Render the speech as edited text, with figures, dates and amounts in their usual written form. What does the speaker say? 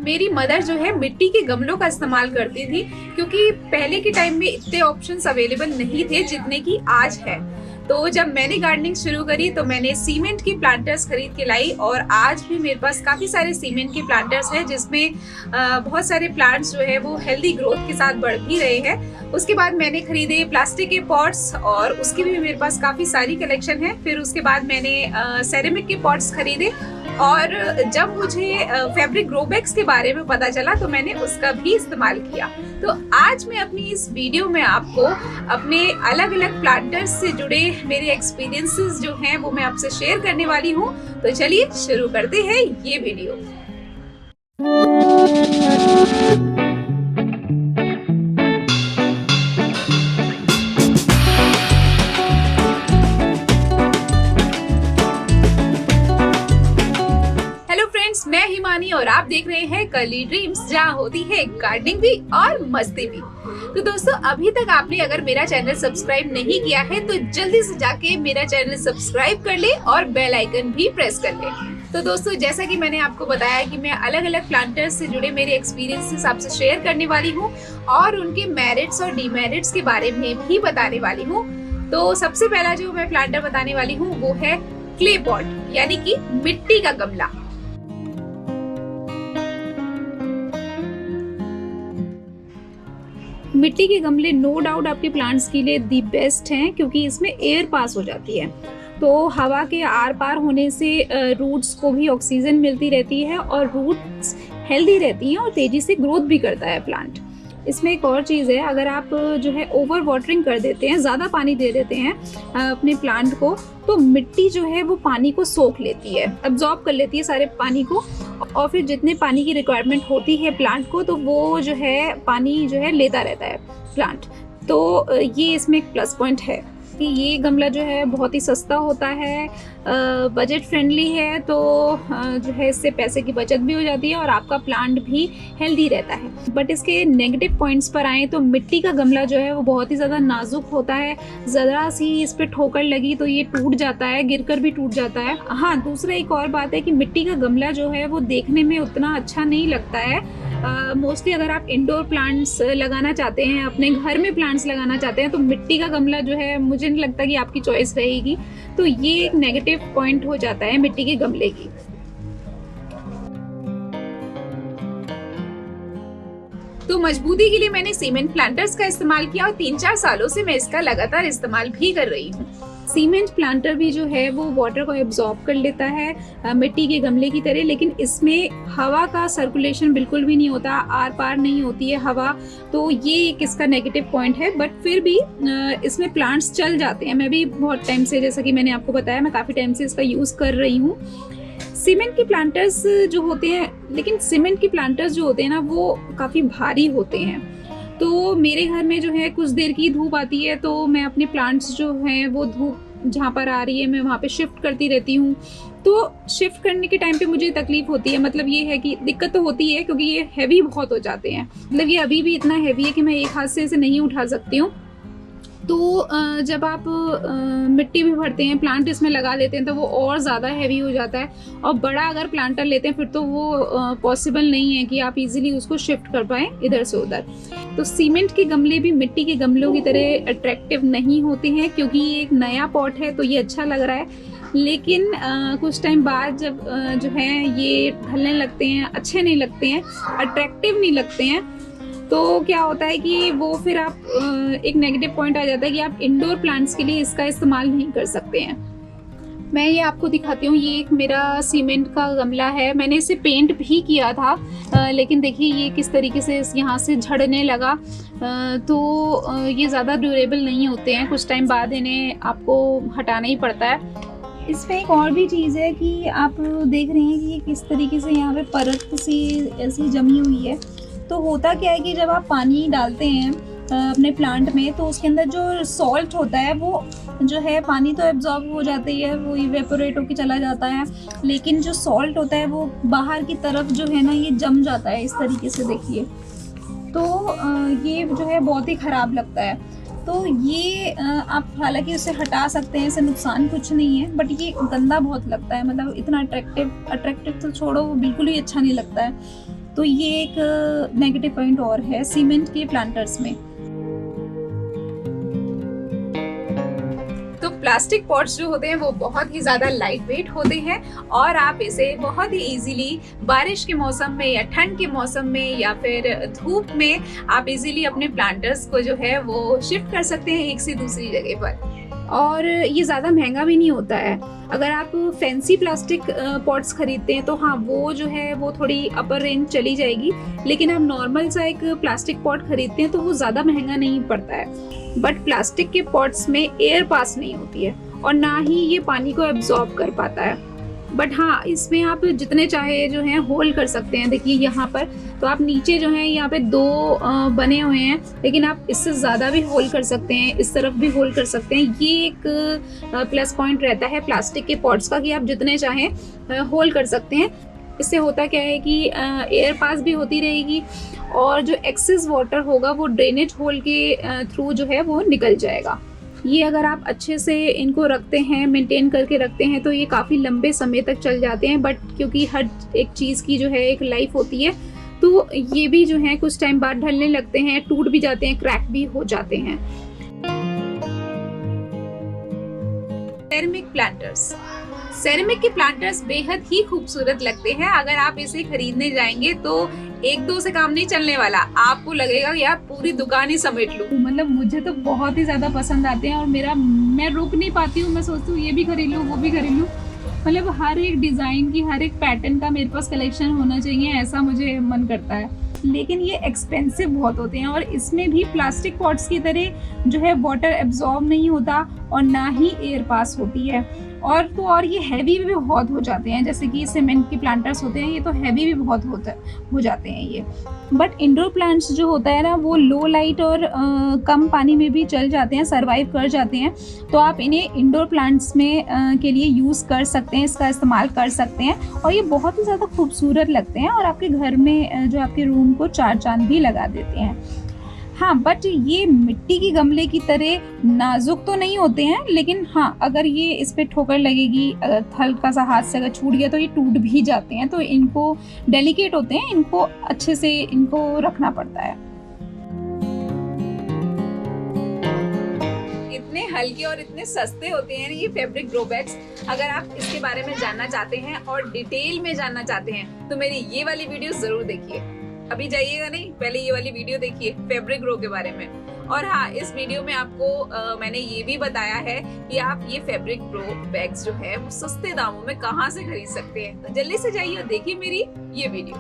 मेरी मदर जो है मिट्टी के गमलों का इस्तेमाल करती थी, क्योंकि पहले के टाइम में इतने ऑप्शंस अवेलेबल नहीं थे जितने की आज है। तो जब मैंने गार्डनिंग शुरू करी तो मैंने सीमेंट की प्लांटर्स खरीद के लाई, और आज भी मेरे पास काफ़ी सारे सीमेंट की प्लांटर्स हैं जिसमें बहुत सारे प्लांट्स जो है वो हेल्दी ग्रोथ के साथ बढ़ भी रहे हैं। उसके बाद मैंने खरीदे प्लास्टिक के पॉट्स, और उसकी भी मेरे पास काफ़ी सारी कलेक्शन है। फिर उसके बाद मैंने सेरेमिक के पॉट्स खरीदे, और जब मुझे फैब्रिक ग्रो बैग्स के बारे में पता चला तो मैंने उसका भी इस्तेमाल किया। तो आज मैं अपनी इस वीडियो में आपको अपने अलग अलग प्लांटर्स से जुड़े मेरे एक्सपीरियंसेस जो हैं वो मैं आपसे शेयर करने वाली हूँ। तो चलिए शुरू करते हैं ये वीडियो। मैं हिमानी और आप देख रहे हैं कर्ली ड्रीम्स, जहाँ होती है गार्डनिंग भी और मस्ती भी। तो दोस्तों, अभी तक आपने अगर मेरा चैनल सब्सक्राइब नहीं किया है तो जल्दी से जाके मेरा चैनल सब्सक्राइब कर ले और बेल आइकन भी प्रेस कर ले। तो दोस्तों, जैसा कि मैंने आपको बताया कि मैं अलग अलग प्लांटर्स से जुड़े मेरे एक्सपीरियंसेस आपसे शेयर करने वाली हूँ, और उनके मेरिट्स और डीमेरिट्स के बारे में भी बताने वाली हूँ। तो सबसे पहला जो मैं प्लांटर बताने वाली हूँ वो है क्ले पॉट, यानी कि मिट्टी का गमला। मिट्टी के गमले नो डाउट आपके प्लांट्स के लिए दी बेस्ट हैं, क्योंकि इसमें एयर पास हो जाती है, तो हवा के आर पार होने से रूट्स को भी ऑक्सीजन मिलती रहती है और रूट्स हेल्दी रहती हैं और तेज़ी से ग्रोथ भी करता है प्लांट। इसमें एक और चीज़ है, अगर आप जो है ओवर वाटरिंग कर देते हैं, ज़्यादा पानी दे देते हैं अपने प्लांट को, तो मिट्टी जो है वो पानी को सोख लेती है, अब्जॉर्ब कर लेती है सारे पानी को, और फिर जितने पानी की रिक्वायरमेंट होती है प्लांट को तो वो जो है पानी जो है लेता रहता है प्लांट। तो ये इसमें एक प्लस पॉइंट है कि ये गमला जो है बहुत ही सस्ता होता है, बजट फ्रेंडली है, तो जो है इससे पैसे की बचत भी हो जाती है और आपका प्लांट भी हेल्दी रहता है। बट इसके नेगेटिव पॉइंट्स पर आएँ तो मिट्टी का गमला जो है वो बहुत ही ज़्यादा नाजुक होता है, ज़रा सी इस पर ठोकर लगी तो ये टूट जाता है, गिरकर भी टूट जाता है। हाँ, दूसरा एक और बात है कि मिट्टी का गमला जो है वो देखने में उतना अच्छा नहीं लगता है। मोस्टली अगर आप इंडोर प्लांट्स लगाना चाहते हैं, अपने घर में प्लांट्स लगाना चाहते हैं, तो मिट्टी का गमला जो है मुझे नहीं लगता कि आपकी चॉइस रहेगी। तो ये एक नेगेटिव पॉइंट हो जाता है मिट्टी के गमले की। तो मजबूती के लिए मैंने सीमेंट प्लांटर्स का इस्तेमाल किया, और 3-4 सालों से मैं इसका लगातार इस्तेमाल भी कर रही हूँ। सीमेंट प्लांटर भी जो है वो वाटर को एब्जॉर्ब कर लेता है मिट्टी के गमले की तरह, लेकिन इसमें हवा का सर्कुलेशन बिल्कुल भी नहीं होता, आर पार नहीं होती है हवा, तो ये एक इसका नेगेटिव पॉइंट है। बट फिर भी इसमें प्लांट्स चल जाते हैं। मैं भी बहुत टाइम से, जैसा कि मैंने आपको बताया, मैं काफ़ी टाइम से इसका यूज़ कर रही हूँ। सीमेंट के प्लांटर्स जो होते हैं, लेकिन सीमेंट के प्लांटर्स जो होते हैं ना वो काफ़ी भारी होते हैं। तो मेरे घर में जो है कुछ देर की धूप आती है तो मैं अपने प्लांट्स जो हैं वो धूप जहाँ पर आ रही है मैं वहाँ पे शिफ्ट करती रहती हूँ। तो शिफ्ट करने के टाइम पे मुझे तकलीफ होती है, मतलब ये है कि दिक्कत तो होती है क्योंकि ये हैवी बहुत हो जाते हैं। मतलब ये अभी भी इतना हैवी है कि मैं एक हाथ से इसे नहीं उठा सकती हूँ। तो जब आप मिट्टी भी भरते हैं, प्लांट इसमें लगा लेते हैं, तो वो और ज़्यादा हैवी हो जाता है, और बड़ा अगर प्लांटर लेते हैं फिर तो वो पॉसिबल नहीं है कि आप इजीली उसको शिफ्ट कर पाएँ इधर से उधर। तो सीमेंट के गमले भी मिट्टी के गमलों की तरह अट्रैक्टिव नहीं होते हैं, क्योंकि ये एक नया पॉट है तो ये अच्छा लग रहा है, लेकिन कुछ टाइम बाद जब जो है ये ढलने लगते हैं, अच्छे नहीं लगते हैं, अट्रैक्टिव नहीं लगते हैं, तो क्या होता है कि वो फिर आप एक नेगेटिव पॉइंट आ जाता है कि आप इंडोर प्लांट्स के लिए इसका इस्तेमाल नहीं कर सकते हैं। मैं ये आपको दिखाती हूँ, ये एक मेरा सीमेंट का गमला है, मैंने इसे पेंट भी किया था, लेकिन देखिए ये किस तरीके से यहाँ से झड़ने लगा। तो ये ज़्यादा ड्यूरेबल नहीं होते हैं, कुछ टाइम बाद इन्हें आपको हटाना ही पड़ता है। इसमें एक और भी चीज़ है कि आप देख रहे हैं कि किस तरीके से यहाँ पे परत सी ऐसी जमी हुई है। तो होता क्या है कि जब आप पानी डालते हैं अपने प्लांट में, तो उसके अंदर जो सॉल्ट होता है वो जो है, पानी तो एब्जॉर्ब हो जाती है, वो इवेपोरेट होकर चला जाता है, लेकिन जो सॉल्ट होता है वो बाहर की तरफ जो है ना ये जम जाता है इस तरीके से, देखिए। तो ये जो है बहुत ही ख़राब लगता है। तो ये आप हालांकि उसे हटा सकते हैं, इससे नुकसान कुछ नहीं है, बट ये गंदा बहुत लगता है, मतलब इतना अट्रैक्टिव तो छोड़ो, वो बिल्कुल ही अच्छा नहीं लगता है। तो ये एक नेगेटिव पॉइंट और है सीमेंट के प्लांटर्स में। तो प्लास्टिक पॉट्स जो होते हैं वो बहुत ही ज़्यादा लाइट वेट होते हैं और आप इसे बहुत ही इजीली बारिश के मौसम में या ठंड के मौसम में या फिर धूप में आप इजीली अपने प्लांटर्स को जो है वो शिफ्ट कर सकते हैं एक से दूसरी जगह पर। और ये ज़्यादा महंगा भी नहीं होता है। अगर आप फैंसी प्लास्टिक पॉट्स खरीदते हैं तो हाँ वो जो है वो थोड़ी अपर रेंज चली जाएगी, लेकिन आप नॉर्मल सा एक प्लास्टिक पॉट खरीदते हैं तो वो ज़्यादा महंगा नहीं पड़ता है। बट प्लास्टिक के पॉट्स में एयर पास नहीं होती है और ना ही ये पानी को एब्जॉर्ब कर पाता है। बट हाँ इसमें आप जितने चाहे जो है होल कर सकते हैं। देखिए यहाँ पर तो आप नीचे जो है यहाँ पे 2 बने हुए हैं, लेकिन आप इससे ज़्यादा भी होल कर सकते हैं, इस तरफ भी होल कर सकते हैं। ये एक प्लस पॉइंट रहता है प्लास्टिक के पॉट्स का कि आप जितने चाहें होल कर सकते हैं। इससे होता क्या है कि एयर पास भी होती रहेगी और जो एक्सेस वाटर होगा वो ड्रेनेज होल के थ्रू जो है वो निकल जाएगा। ये अगर आप अच्छे से इनको रखते हैं, मेंटेन करके रखते हैं तो ये काफ़ी लंबे समय तक चल जाते हैं। बट क्योंकि हर एक चीज़ की जो है एक लाइफ होती है तो ये भी जो है कुछ टाइम बाद ढलने लगते हैं, टूट भी जाते हैं, क्रैक भी हो जाते हैं। सेरेमिक प्लांटर्स, सेरेमिक के प्लांटर्स बेहद ही खूबसूरत लगते हैं। अगर आप इसे खरीदने जाएंगे तो 1-2 से काम नहीं चलने वाला, आपको लगेगा कि आप पूरी दुकान ही समेट लूं। मतलब मुझे तो बहुत ही ज्यादा पसंद आते हैं और मैं रुक नहीं पाती हूँ, मैं सोचती हूँ ये भी खरीद लूँ वो भी खरीद लूँ। मतलब हर एक डिजाइन की, हर एक पैटर्न का मेरे पास कलेक्शन होना चाहिए, ऐसा मुझे मन करता है। लेकिन ये एक्सपेंसिव बहुत होते हैं और इसमें भी प्लास्टिक पॉट्स की तरह जो है वाटर एब्जॉर्ब नहीं होता और ना ही एयर पास होती है। और ये हैवी भी बहुत हो जाते हैं, जैसे कि सीमेंट के प्लांटर्स होते हैं ये तो हैवी भी बहुत हो जाते हैं ये। बट इंडोर प्लांट्स जो होता है ना वो लो लाइट और कम पानी में भी चल जाते हैं, सरवाइव कर जाते हैं। तो आप इन्हें इंडोर प्लांट्स में के लिए यूज़ कर सकते हैं, इसका इस्तेमाल कर सकते हैं और ये बहुत ही ज़्यादा खूबसूरत लगते हैं और आपके घर में जो आपके रूम को 4 चांद भी लगा देते हैं। हाँ बट ये मिट्टी की गमले की तरह नाजुक तो नहीं होते हैं, लेकिन हाँ अगर ये इस पे ठोकर लगेगी, अगर हल्का सा हाथ से अगर छूट गया तो ये टूट भी जाते हैं। तो इनको डेलिकेट होते हैं, इनको अच्छे से इनको रखना पड़ता है। इतने हल्के और इतने सस्ते होते हैं ये फैब्रिक ग्रो बैग्स। अगर आप इसके बारे में जानना चाहते हैं और डिटेल में जानना चाहते हैं तो मेरी ये वाली वीडियो जरूर देखिए। अभी जाइएगा नहीं, पहले ये वाली वीडियो देखिए फैब्रिक ग्रो के बारे में। और हाँ इस वीडियो में आपको मैंने ये भी बताया है कि आप ये फैब्रिक ग्रो बैग्स जो है वो सस्ते दामों में कहाँ से खरीद सकते हैं। तो जल्दी से जाइए और देखिए मेरी ये वीडियो।